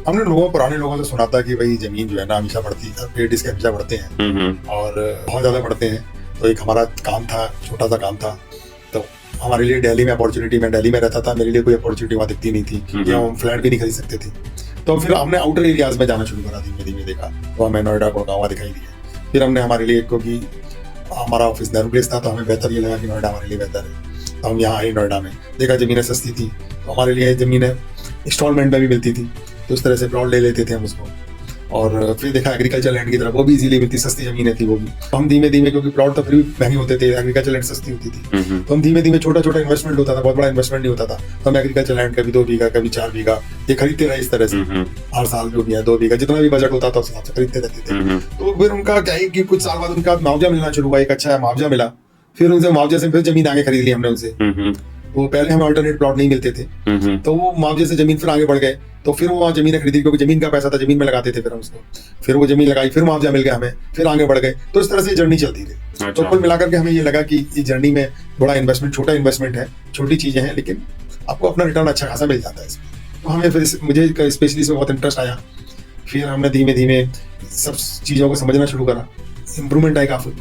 हमने पुराने लोगों से सुना था कि भाई जमीन जो है ना हमेशा बढ़ती है, रेट इसके हमेशा बढ़ते हैं और बहुत ज़्यादा बढ़ते हैं। तो एक हमारा काम था, छोटा सा काम था, तो हमारे लिए दिल्ली में अपॉर्चुनिटी, मैं दिल्ली में रहता था, मेरे लिए कोई अपॉर्चुनिटी वहाँ दिखती नहीं थी, या हम फ्लैट भी नहीं खरीद सकते थे। तो फिर हमने आउटर एरियाज में जाना शुरू करा, धीमे धीमे देखा तो हमें नोएडा गुड़गांव दिखाई दिया। फिर हमने हमारे लिए, क्योंकि हमारा ऑफिस नेहरू प्लेस था, तो हमें बेहतर ये लगा कि नोएडा हमारे लिए बेहतर है। तो हम यहाँ आए नोएडा में, देखा ज़मीनें सस्ती थी, तो हमारे लिए ज़मीनें इंस्टॉलमेंट में भी मिलती थी, तो उस तरह से प्लॉट ले लेते थे हम उसको। और फिर देखा एग्रीकल्चर लैंड की तरफ, वो भी इजीली मिलती, सस्ती जमीनें थी वो भी। तो हम धीमे धीमे, क्योंकि प्लॉट तो फिर भी महंगे होते थे, एग्रीकल्चर लैंड सस्ती होती थी, तो हम धीमे धीमे, छोटा छोटा इन्वेस्टमेंट होता था, बहुत बड़ा इन्वेस्टमेंट नहीं होता था, तो हम एग्रीकल्चर लैंड कभी 2 बीघा कभी 4 बीघा ये खरीदते रहे इस तरह से। हर साल जो भी है 2 बीघा, जितना भी बजट होता था उस हिसाब से खरीदते रहते थे। तो फिर उनका क्या है कि कुछ साल बाद उनका मुआवजा मिलना शुरू हुआ, एक अच्छा मुआवजा मिला, फिर उनसे मुआवजे से फिर जमीन आगे खरीद ली हमने उनसे। वो पहले हमें अल्टरनेट प्लॉट नहीं मिलते थे, तो वो मुआवजे से जमीन फिर आगे बढ़ गए, तो फिर वो वहाँ जमीन खरीदी, क्योंकि जमीन का पैसा था, जमीन में लगाते थे फिर हम उसको, फिर वो जमीन लगाई, फिर मुआवजा मिल गया हमें, फिर आगे बढ़ गए। तो इस तरह से जर्नी चलती रही। तो कुल मिलाकर के हमें ये लगा कि इस जर्नी में बड़ा इन्वेस्टमेंट, छोटा इन्वेस्टमेंट है, छोटी चीजें हैं, लेकिन आपको अपना रिटर्न अच्छा खासा मिल जाता है इसमें। तो हमें फिर मुझे स्पेशली इसमें बहुत इंटरेस्ट आया। फिर हमने धीमे धीमे सब चीज़ों को समझना शुरू करा, इम्प्रूवमेंट आई काफ़ी।